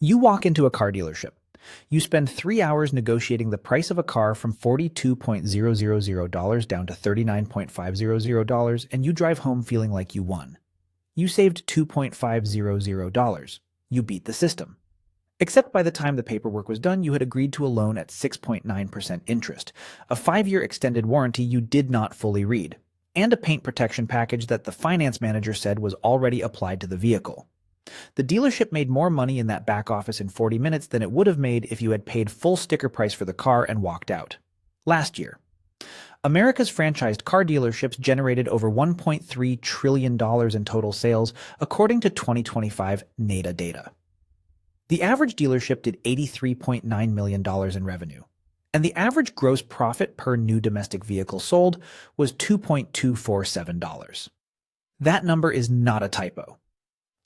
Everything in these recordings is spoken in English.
You walk into a car dealership. You spend 3 hours negotiating the price of a car from $42,000 down to $39,500, and you drive home feeling like you won. You saved $2,500. You beat the system. Except by the time the paperwork was done, you had agreed to a loan at 6.9% interest, a 5-year extended warranty you did not fully read, and a paint protection package that the finance manager said was already applied to the vehicle. The dealership made more money in that back office in 40 minutes than it would have made if you had paid full sticker price for the car and walked out. Last year, America's franchised car dealerships generated over $1.3 trillion in total sales, according to 2025 NADA data. The average dealership did $83.9 million in revenue, and the average gross profit per new domestic vehicle sold was $2.247. That number is not a typo.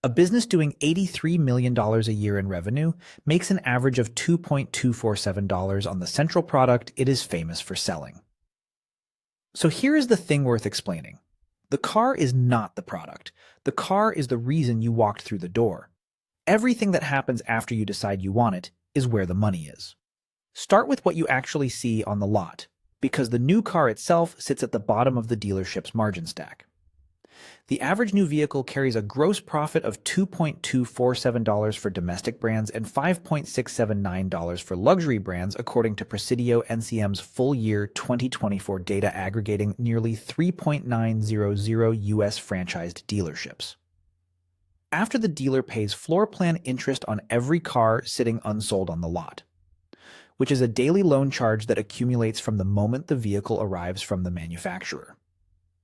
A business doing $83 million a year in revenue makes an average of $2.247 on the central product it is famous for selling. So here is the thing worth explaining. The car is not the product. The car is the reason you walked through the door. Everything that happens after you decide you want it is where the money is. Start with what you actually see on the lot, because the new car itself sits at the bottom of the dealership's margin stack. The average new vehicle carries a gross profit of $2.247 for domestic brands and $5.679 for luxury brands, according to Presidio-NCM's full-year 2024 data aggregating nearly 3.900 U.S. franchised dealerships. After the dealer pays floor plan interest on every car sitting unsold on the lot, which is a daily loan charge that accumulates from the moment the vehicle arrives from the manufacturer.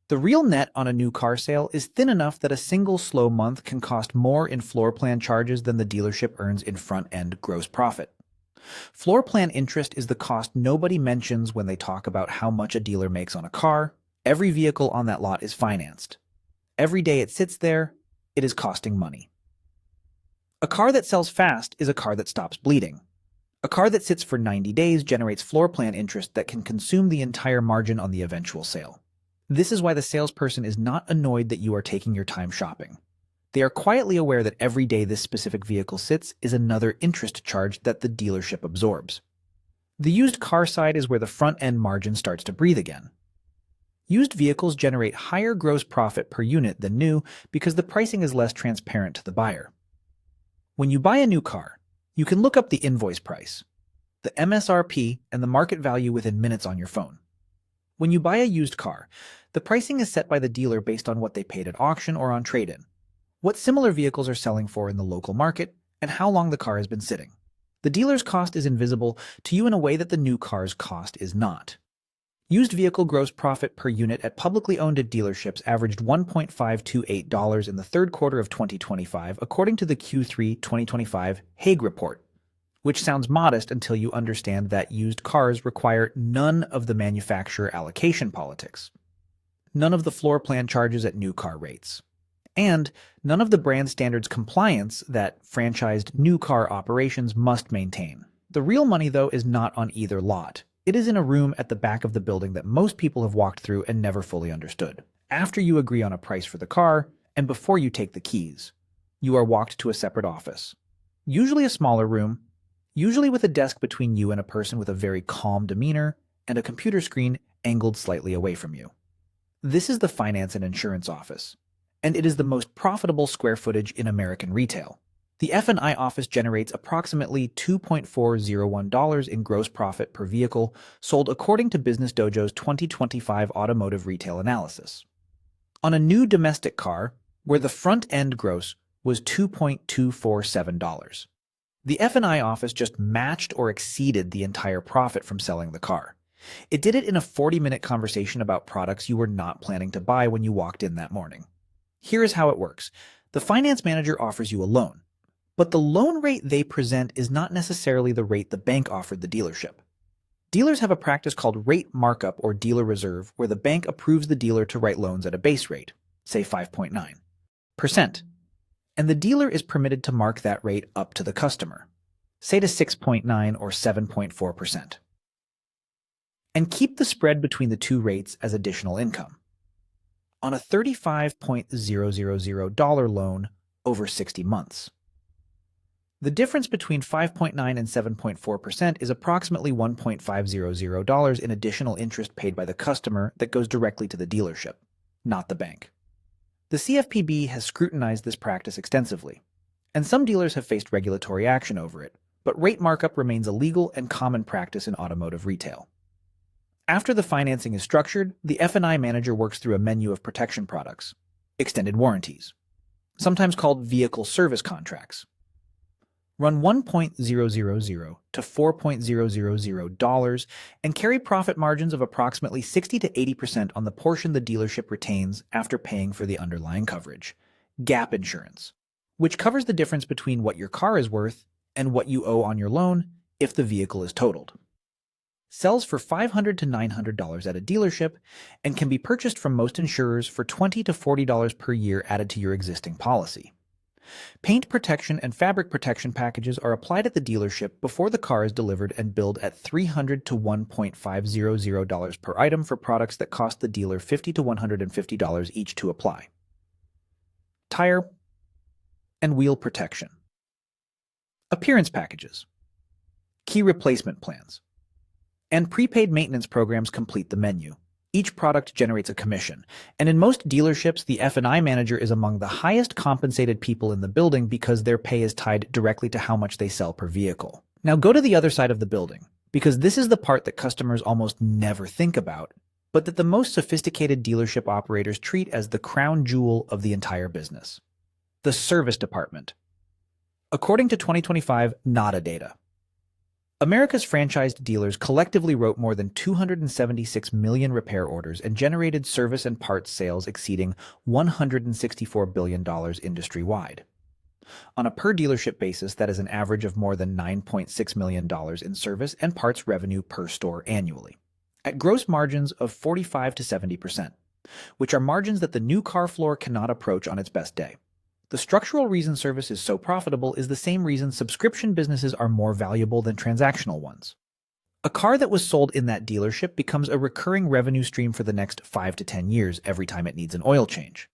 The real net on a new car sale is thin enough that a single slow month can cost more in floor plan charges than the dealership earns in front-end gross profit. Floor plan interest is the cost nobody mentions when they talk about how much a dealer makes on a car. Every vehicle on that lot is financed. Every day it sits there, it is costing money. A car that sells fast is a car that stops bleeding. A car that sits for 90 days generates floor plan interest that can consume the entire margin on the eventual sale. This is why the salesperson is not annoyed that you are taking your time shopping. They are quietly aware that every day this specific vehicle sits is another interest charge that the dealership absorbs. The used car side is where the front-end margin starts to breathe again. Used vehicles generate higher gross profit per unit than new because the pricing is less transparent to the buyer. When you buy a new car, you can look up the invoice price, the MSRP, and the market value within minutes on your phone. When you buy a used car, the pricing is set by the dealer based on what they paid at auction or on trade-in, what similar vehicles are selling for in the local market, and how long the car has been sitting. The dealer's cost is invisible to you in a way that the new car's cost is not. Used vehicle gross profit per unit at publicly owned dealerships averaged $1.528 in the third quarter of 2025, according to the Q3 2025 Hague report, which sounds modest until you understand that used cars require none of the manufacturer allocation politics, none of the floor plan charges at new car rates, and none of the brand standards compliance that franchised new car operations must maintain. The real money, though, is not on either lot. It is in a room at the back of the building that most people have walked through and never fully understood. After you agree on a price for the car, and before you take the keys, you are walked to a separate office, usually a smaller room, usually with a desk between you and a person with a very calm demeanor and a computer screen angled slightly away from you. This is the finance and insurance office, and it is the most profitable square footage in American retail. The F&I office generates approximately $2.401 in gross profit per vehicle sold, according to Business Dojo's 2025 automotive retail analysis. On a new domestic car, where the front-end gross was $2.247. The F&I office just matched or exceeded the entire profit from selling the car. It did it in a 40-minute conversation about products you were not planning to buy when you walked in that morning. Here is how it works. The finance manager offers you a loan, but the loan rate they present is not necessarily the rate the bank offered the dealership. Dealers have a practice called rate markup or dealer reserve, where the bank approves the dealer to write loans at a base rate, say 5.9%. And the dealer is permitted to mark that rate up to the customer, say to 6.9 or 7.4%, and keep the spread between the two rates as additional income. On a $35,000 loan over 60 months. The difference between 5.9 and 7.4% is approximately $1.500 in additional interest paid by the customer that goes directly to the dealership, not the bank. The CFPB has scrutinized this practice extensively, and some dealers have faced regulatory action over it, but rate markup remains a legal and common practice in automotive retail. After the financing is structured, the F&I manager works through a menu of protection products, extended warranties, sometimes called vehicle service contracts. Run $1.000 to $4.000 and carry profit margins of approximately 60 to 80% on the portion the dealership retains after paying for the underlying coverage, gap insurance, which covers the difference between what your car is worth and what you owe on your loan if the vehicle is totaled. Sells for $500 to $900 at a dealership and can be purchased from most insurers for $20 to $40 per year added to your existing policy. Paint protection and fabric protection packages are applied at the dealership before the car is delivered and billed at $300 to $1.500 per item for products that cost the dealer $50 to $150 each to apply. Tire and wheel protection. Appearance packages. Key replacement plans. And prepaid maintenance programs complete the menu. Each product generates a commission, and in most dealerships, the F&I manager is among the highest compensated people in the building because their pay is tied directly to how much they sell per vehicle. Now go to the other side of the building, because this is the part that customers almost never think about, but that the most sophisticated dealership operators treat as the crown jewel of the entire business. The service department. According to 2025 NADA data, America's franchised dealers collectively wrote more than 276 million repair orders and generated service and parts sales exceeding $164 billion industry-wide. On a per-dealership basis, that is an average of more than $9.6 million in service and parts revenue per store annually, at gross margins of 45 to 70%, which are margins that the new car floor cannot approach on its best day. The structural reason service is so profitable is the same reason subscription businesses are more valuable than transactional ones. A car that was sold in that dealership becomes a recurring revenue stream for the next 5 to 10 years every time it needs an oil change,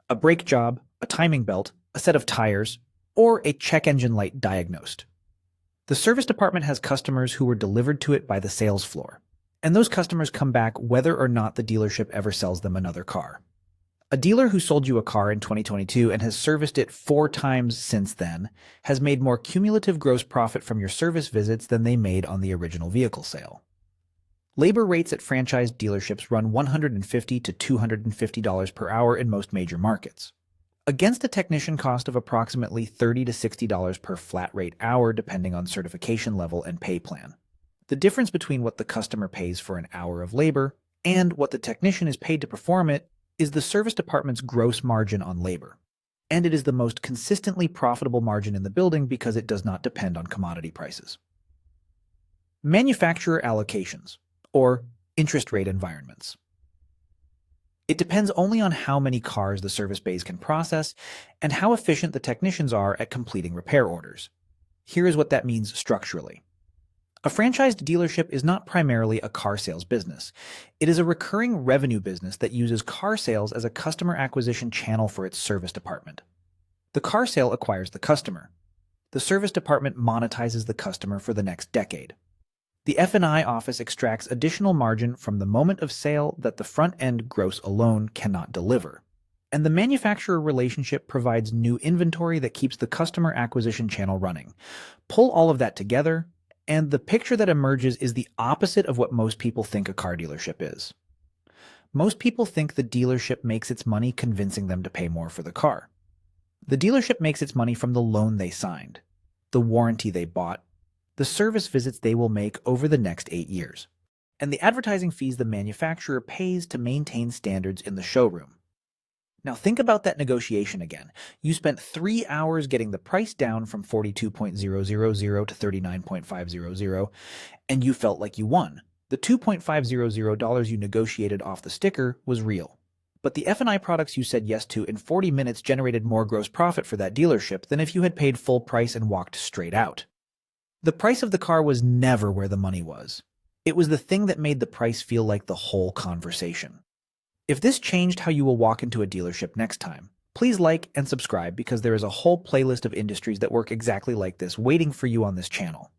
a brake job, a timing belt, a set of tires, or a check engine light diagnosed. The service department has customers who were delivered to it by the sales floor, and those customers come back whether or not the dealership ever sells them another car. A dealer who sold you a car in 2022 and has serviced it 4 times since then has made more cumulative gross profit from your service visits than they made on the original vehicle sale. Labor rates at franchised dealerships run $150 to $250 per hour in most major markets, against a technician cost of approximately $30 to $60 per flat rate hour depending on certification level and pay plan. The difference between what the customer pays for an hour of labor and what the technician is paid to perform it is the service department's gross margin on labor, and it is the most consistently profitable margin in the building because it does not depend on commodity prices. Manufacturer allocations, or interest rate environments. It depends only on how many cars the service bays can process and how efficient the technicians are at completing repair orders. Here is what that means structurally. A franchised dealership is not primarily a car sales business. It is a recurring revenue business that uses car sales as a customer acquisition channel for its service department. The car sale acquires the customer. The service department monetizes the customer for the next decade. The F&I office extracts additional margin from the moment of sale that the front-end gross alone cannot deliver. And the manufacturer relationship provides new inventory that keeps the customer acquisition channel running. Pull all of that together, and the picture that emerges is the opposite of what most people think a car dealership is. Most people think the dealership makes its money convincing them to pay more for the car. The dealership makes its money from the loan they signed, the warranty they bought, the service visits they will make over the next 8 years, and the advertising fees the manufacturer pays to maintain standards in the showroom. Now think about that negotiation again. You spent 3 hours getting the price down from $42.000 to $39.500, and you felt like you won. The $2.500 you negotiated off the sticker was real. But the F&I products you said yes to in 40 minutes generated more gross profit for that dealership than if you had paid full price and walked straight out. The price of the car was never where the money was. It was the thing that made the price feel like the whole conversation. If this changed how you will walk into a dealership next time, Please like and subscribe because there is a whole playlist of industries that work exactly like this waiting for you on this channel.